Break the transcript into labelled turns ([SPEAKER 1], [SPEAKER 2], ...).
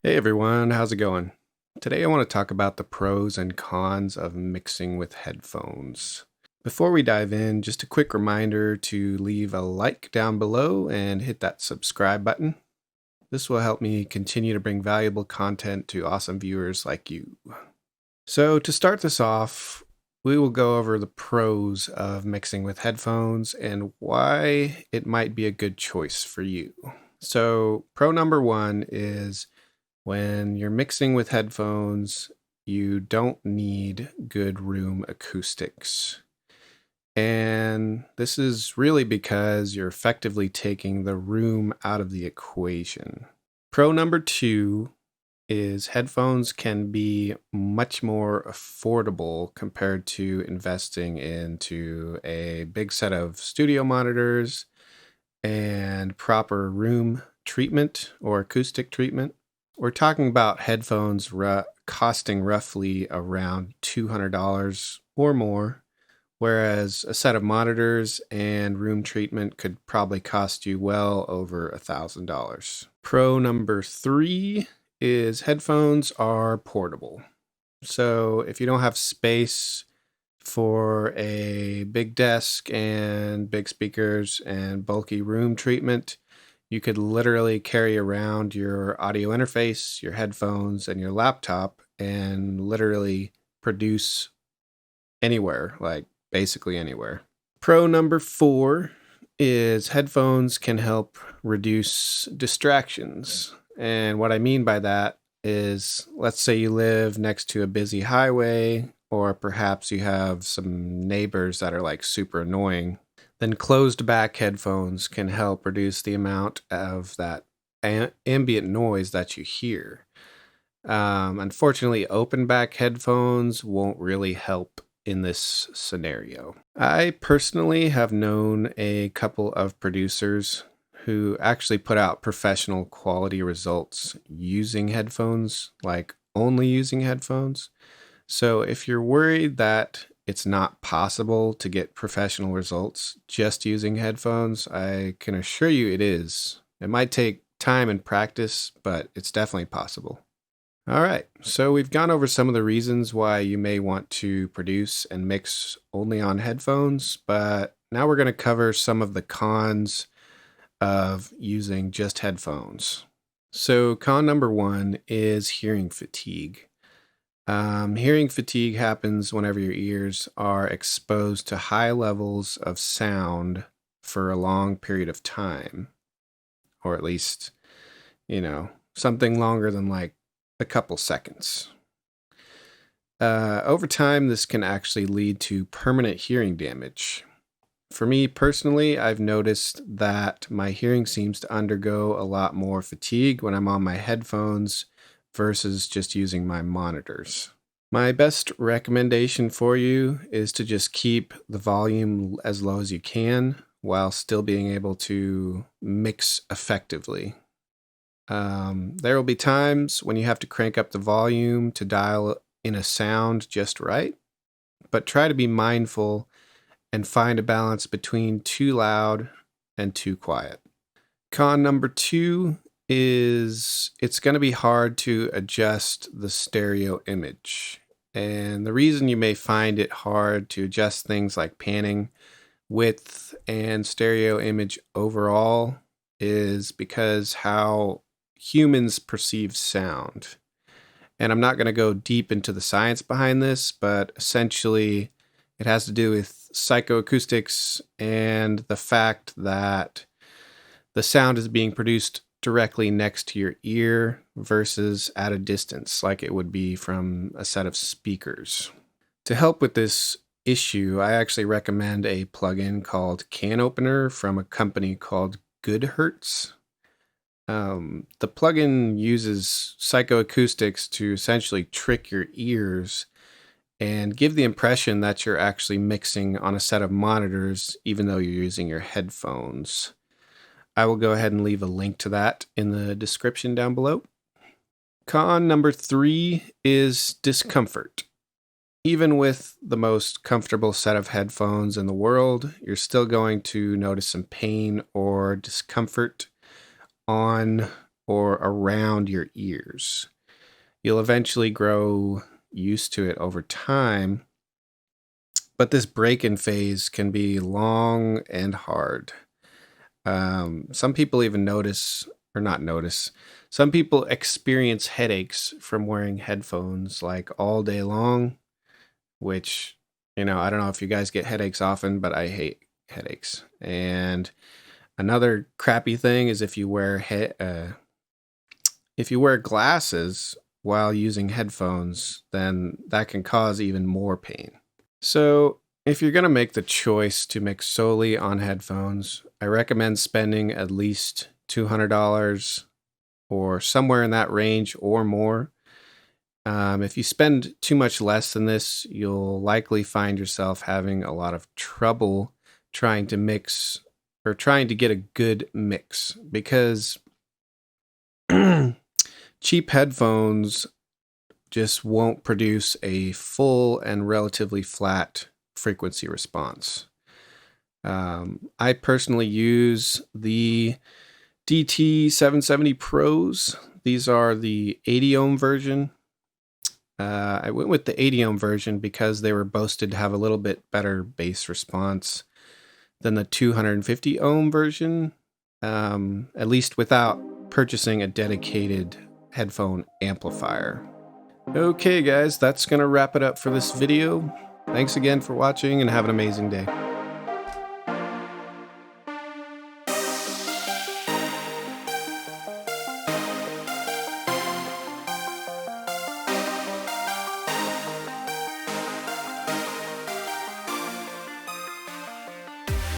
[SPEAKER 1] Hey everyone, how's it going? Today I want to talk about the pros and cons of mixing with headphones. Before we dive in, just a quick reminder to leave a like down below and hit that subscribe button. This will help me continue to bring valuable content to awesome viewers like you. So, to start this off, we will go over the pros of mixing with headphones and why it might be a good choice for you. So, pro number one is when you're mixing with headphones, you don't need good room acoustics. And this is really because you're effectively taking the room out of the equation. Pro number two is headphones can be much more affordable compared to investing into a big set of studio monitors and proper room treatment or acoustic treatment. We're talking about headphones costing roughly around $200 or more, whereas a set of monitors and room treatment could probably cost you well over $1,000. Pro number three is headphones are portable. So if you don't have space for a big desk and big speakers and bulky room treatment, you could literally carry around your audio interface, your headphones, and your laptop and literally produce anywhere, like basically anywhere. Pro number four is headphones can help reduce distractions. And what I mean by that is, let's say you live next to a busy highway, or perhaps you have some neighbors that are like super annoying. Then closed back headphones can help reduce the amount of that ambient noise that you hear. Unfortunately, open back headphones won't really help in this scenario. I personally have known a couple of producers who actually put out professional quality results using headphones, like only using headphones. So if you're worried that it's not possible to get professional results just using headphones, I can assure you it is. It might take time and practice, but it's definitely possible. All right, so we've gone over some of the reasons why you may want to produce and mix only on headphones, but now we're going to cover some of the cons of using just headphones. So, con number one is hearing fatigue. Hearing fatigue happens whenever your ears are exposed to high levels of sound for a long period of time, or at least, something longer than like a couple seconds. Over time, this can actually lead to permanent hearing damage. For me personally, I've noticed that my hearing seems to undergo a lot more fatigue when I'm on my headphones versus just using my monitors. My best recommendation for you is to just keep the volume as low as you can while still being able to mix effectively. There will be times when you have to crank up the volume to dial in a sound just right, but try to be mindful and find a balance between too loud and too quiet. Con number two is it's going to be hard to adjust the stereo image. And the reason you may find it hard to adjust things like panning, width, and stereo image overall is because how humans perceive sound. And I'm not going to go deep into the science behind this, but essentially it has to do with psychoacoustics and the fact that the sound is being produced directly next to your ear versus at a distance, like it would be from a set of speakers. To help with this issue, I actually recommend a plugin called Can Opener from a company called Goodhertz. The plugin uses psychoacoustics to essentially trick your ears and give the impression that you're actually mixing on a set of monitors, even though you're using your headphones. I will go ahead and leave a link to that in the description down below. Con number three is discomfort. Even with the most comfortable set of headphones in the world, you're still going to notice some pain or discomfort on or around your ears. You'll eventually grow used to it over time, but this break-in phase can be long and hard. Some people even notice, or not notice, some people experience headaches from wearing headphones like all day long, which, I don't know if you guys get headaches often, but I hate headaches. And another crappy thing is if you wear glasses while using headphones, then that can cause even more pain. So, if you're going to make the choice to mix solely on headphones, I recommend spending at least $200 or somewhere in that range or more. If you spend too much less than this, you'll likely find yourself having a lot of trouble trying to mix or trying to get a good mix because cheap headphones just won't produce a full and relatively flat frequency response. I personally use the DT770 Pros. These are the 80 ohm version. I went with the 80 ohm version because they were boasted to have a little bit better bass response than the 250 ohm version, at least without purchasing a dedicated headphone amplifier. Okay guys, that's going to wrap it up for this video. Thanks again for watching and have an amazing day.